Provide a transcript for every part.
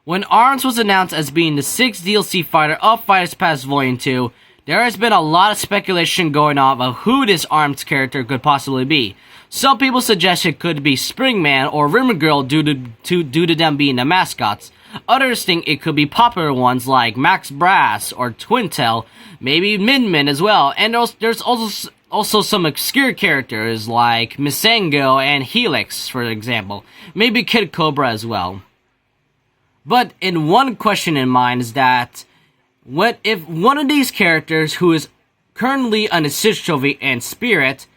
When ARMS was announced as being the 6th DLC fighter of Fighters Pass Volume 2, there has been a lot of speculation going on of who this ARMS character could possibly be. Some people suggest it could be Springman or Rayman Girl due to them being the mascots. Others think it could be popular ones like Max Brass or Twintelle, maybe Min Min as well, and there's also some obscure characters like Misango and Helix, for example. Maybe Kid Cobra as well. But in one question in mind is that, what if one of these characters who is currently an assist trophy and spirit,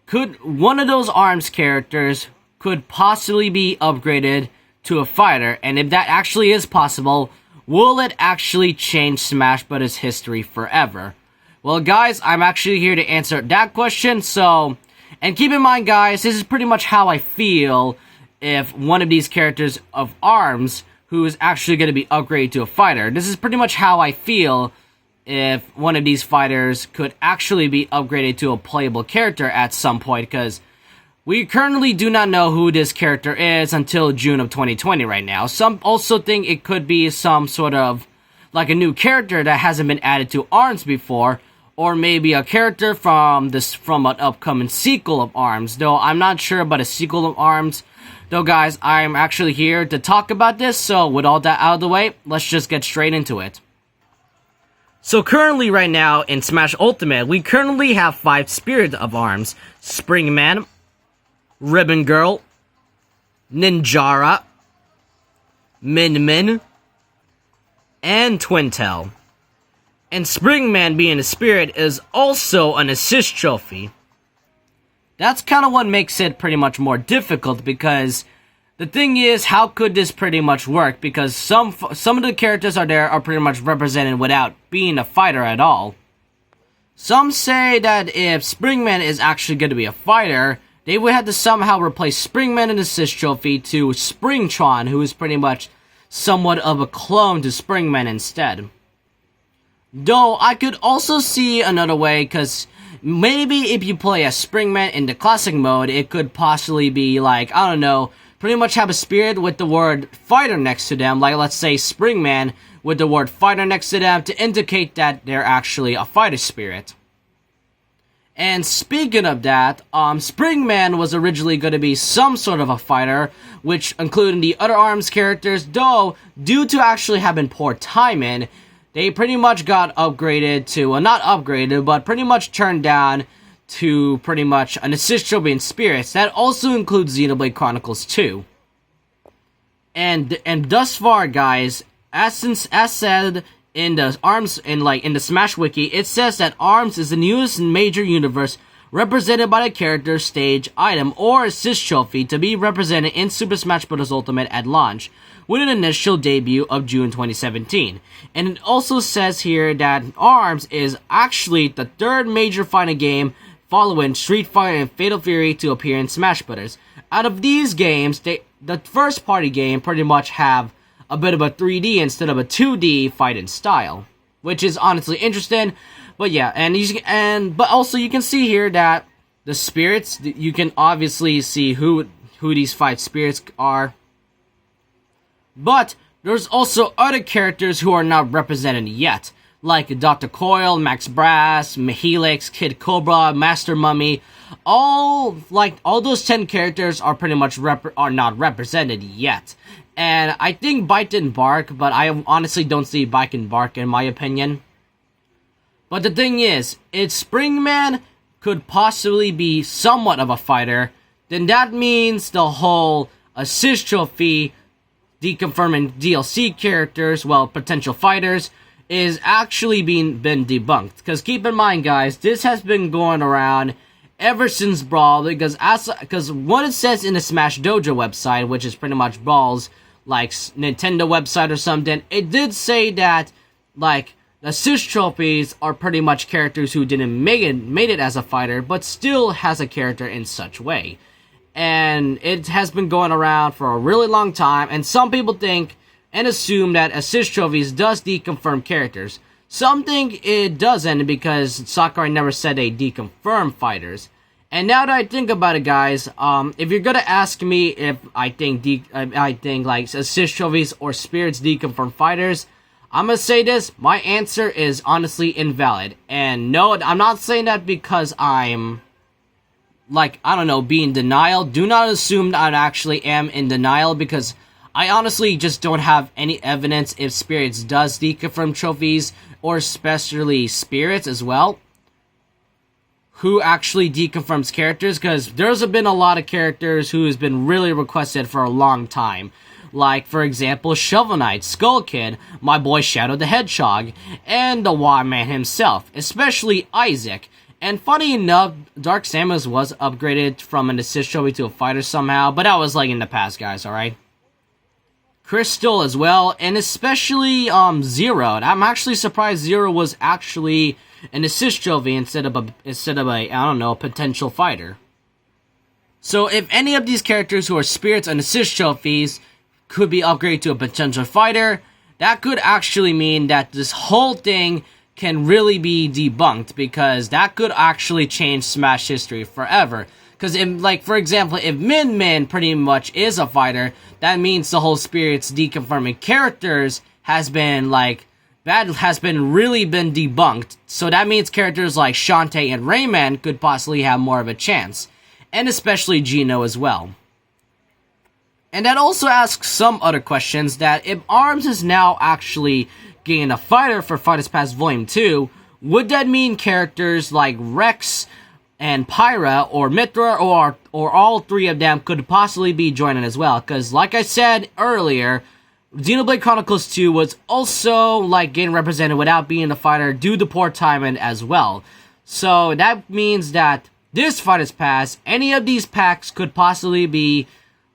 could one of those ARMS characters could possibly be upgraded to a fighter, and if that actually is possible, will it actually change Smash Bros. History forever? Well guys, I'm actually here to answer that question, and keep in mind guys, this is pretty much how I feel if one of these characters of ARMS who is actually going to be upgraded to a fighter. This is pretty much how I feel if one of these fighters could actually be upgraded to a playable character at some point, because we currently do not know who this character is until June of 2020 right now. Some also think it could be some sort of, like a new character that hasn't been added to ARMS before, or maybe a character from an upcoming sequel of ARMS, though I'm not sure about a sequel of ARMS. Though guys, I'm actually here to talk about this, so with all that out of the way, let's just get straight into it. So currently right now in Smash Ultimate, we currently have 5 Spirit of ARMS: Springman, Ribbon Girl, Ninjara, Min Min, and Twintelle. And Springman being a spirit is also an assist trophy. That's kind of what makes it pretty much more difficult, because the thing is, how could this pretty much work? Because some of the characters are pretty much represented without being a fighter at all. Some say that if Springman is actually going to be a fighter, they would have to somehow replace Springman in the assist trophy to Springtron, who is pretty much somewhat of a clone to Springman instead. Though I could also see another way, because maybe if you play as Springman in the classic mode, it could possibly be like, I don't know, pretty much have a spirit with the word fighter next to them, like let's say Springman with the word fighter next to them to indicate that they're actually a fighter spirit. And speaking of that, Springman was originally going to be some sort of a fighter, which including the other ARMS characters, though due to actually having poor timing, they pretty much got upgraded to, well, not upgraded, but pretty much turned down to pretty much an assist trophy in spirits. That also includes Xenoblade Chronicles 2. And thus far, guys, as said in the ARMS, in the Smash Wiki, it says that ARMS is the newest major universe represented by the character, stage, item, or assist trophy to be represented in Super Smash Bros. Ultimate at launch, with an initial debut of June 2017. And it also says here that ARMS is actually the 3rd major fighting game following Street Fighter and Fatal Fury to appear in Smash Bros. Out of these games, the first party game pretty much have a bit of a 3D instead of a 2D fighting style, which is honestly interesting. But yeah, but also you can see here that the spirits, you can obviously see who these 5 spirits are. But there's also other characters who are not represented yet, like Dr. Coil, Max Brass, Helix, Kid Cobra, Master Mummy. All those 10 characters are pretty much are not represented yet. And I think Bite and Bark, but I honestly don't see Bite and Bark in my opinion. But the thing is, if Springman could possibly be somewhat of a fighter, then that means the whole assist trophy deconfirming DLC characters, well, potential fighters, is actually been debunked. Because keep in mind, guys, this has been going around ever since Brawl, because what it says in the Smash Dojo website, which is pretty much Brawl's like Nintendo website or something, it did say that like assist trophies are pretty much characters who didn't made it as a fighter, but still has a character in such way. And it has been going around for a really long time, and some people think and assume that assist trophies does deconfirm characters. Some think it doesn't because Sakurai never said they deconfirm fighters. And now that I think about it, guys, if you're gonna ask me if I think like assist trophies or spirits deconfirm fighters, I'm gonna say this: my answer is honestly invalid. And no, I'm not saying that because I'm like, I don't know, being in denial. Do not assume that I actually am in denial, because I honestly just don't have any evidence if spirits does deconfirm trophies, or especially spirits as well, who actually deconfirms characters, because there's been a lot of characters who has been really requested for a long time. Like, for example, Shovel Knight, Skull Kid, my boy Shadow the Hedgehog, and the Wildman himself, especially Isaac. And funny enough, Dark Samus was upgraded from an assist trophy to a fighter somehow, but that was like in the past, guys, alright? Crystal as well, and especially Zero. And I'm actually surprised Zero was actually an assist trophy instead of a I don't know, potential fighter. So if any of these characters who are spirits and assist trophies could be upgraded to a potential fighter, that could actually mean that this whole thing can really be debunked, because that could actually change Smash history forever. Because, like, for example, if Min Min pretty much is a fighter, that means the whole spirits deconfirming characters has been, like, that has been really been debunked. So that means characters like Shantae and Rayman could possibly have more of a chance. And especially Geno as well. And that also asks some other questions, that if ARMS is now actually getting a fighter for Fighters Pass Volume 2, would that mean characters like Rex and Pyra or Mithra or all three of them could possibly be joining as well? Because like I said earlier, Xenoblade Chronicles 2 was also like getting represented without being a fighter due to poor timing as well. So that means that this Fighters Pass, any of these packs could possibly be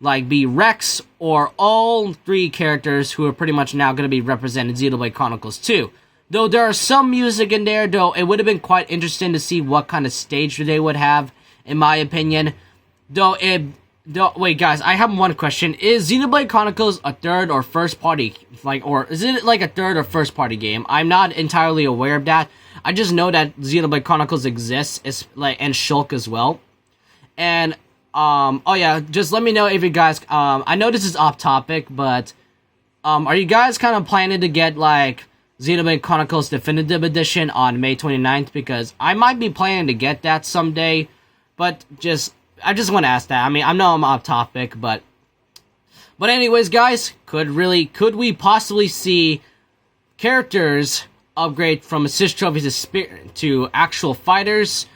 Rex or all three characters who are pretty much now going to be represented in Xenoblade Chronicles 2. Though there are some music in there, though it would have been quite interesting to see what kind of stage they would have, in my opinion. Wait, guys, I have one question. Is Xenoblade Chronicles a third or first party, or is it like a third or first party game? I'm not entirely aware of that. I just know that Xenoblade Chronicles exists, and Shulk as well. And oh yeah, just let me know if you guys, I know this is off topic, but, are you guys kind of planning to get, like, Xenoblade Chronicles Definitive Edition on May 29th? Because I might be planning to get that someday, but I just want to ask that. I mean, I know I'm off topic, but anyways, guys, could we possibly see characters upgrade from assist trophies to actual fighters,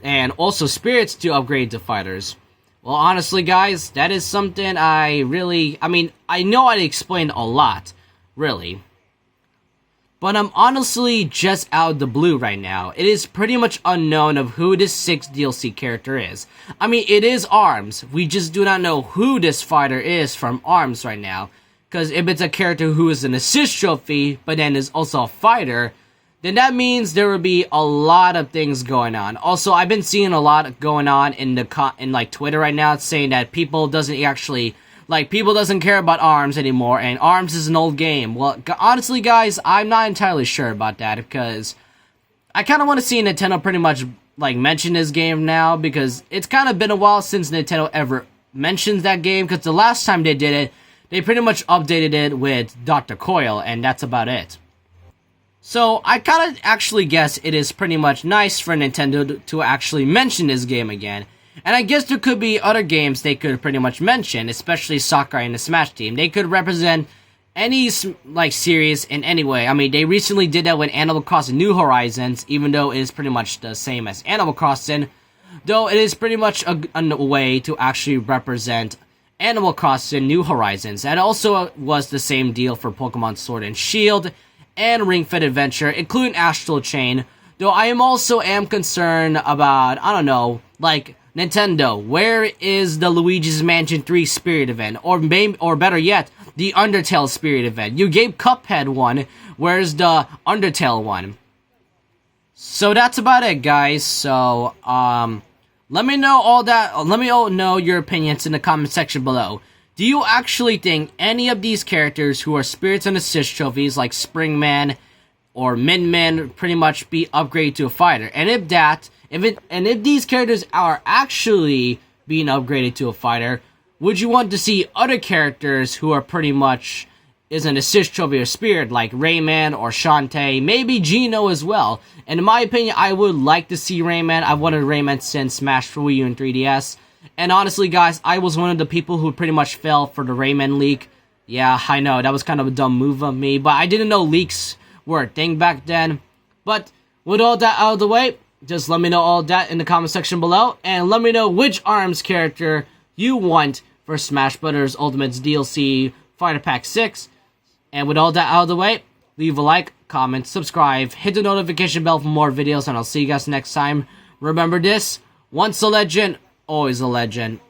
and also spirits to upgrade to fighters? Well, honestly, guys, that is something I know I explained a lot, really. But I'm honestly just out of the blue right now. It is pretty much unknown of who this 6th DLC character is. I mean, it is ARMS. We just do not know who this fighter is from ARMS right now. Because if it's a character who is an assist trophy, but then is also a fighter, then that means there will be a lot of things going on. Also, I've been seeing a lot going on in like Twitter right now, saying that people doesn't care about ARMS anymore, and ARMS is an old game. Well, honestly, guys, I'm not entirely sure about that, because I kind of want to see Nintendo pretty much like mention this game now, because it's kind of been a while since Nintendo ever mentions that game, because the last time they did it, they pretty much updated it with Dr. Coil, and that's about it. So, I kind of actually guess it is pretty much nice for Nintendo to actually mention this game again. And I guess there could be other games they could pretty much mention, especially Sakurai and the Smash team. They could represent any, like, series in any way. I mean, they recently did that with Animal Crossing New Horizons, even though it is pretty much the same as Animal Crossing. Though it is pretty much a way to actually represent Animal Crossing New Horizons. And also was the same deal for Pokemon Sword and Shield and Ring Fit Adventure, including Astral Chain. Though I am concerned about, I don't know, like, Nintendo, where is the Luigi's Mansion 3 Spirit event? Or better yet, the Undertale Spirit event. You gave Cuphead one, where's the Undertale one? So that's about it, guys. So, let me know all that. Let me know your opinions in the comment section below. Do you actually think any of these characters who are spirits and assist trophies, like Springman or Min pretty much be upgraded to a fighter. And if these characters are actually being upgraded to a fighter, would you want to see other characters who are pretty much is an assist trophy or spirit, like Rayman or Shantae, maybe Geno as well? And in my opinion, I would like to see Rayman. I've wanted Rayman since Smash for Wii U and 3DS. And honestly, guys, I was one of the people who pretty much fell for the Rayman leak. Yeah, I know, that was kind of a dumb move of me, but I didn't know leaks were a thing back then. But with all that out of the way, just let me know all that in the comment section below, and let me know which ARMS character you want for Smash Bros. Ultimate's DLC Fighter Pack 6. And with all that out of the way, leave a like, comment, subscribe, hit the notification bell for more videos, and I'll see you guys next time. Remember this, once a legend, always a legend.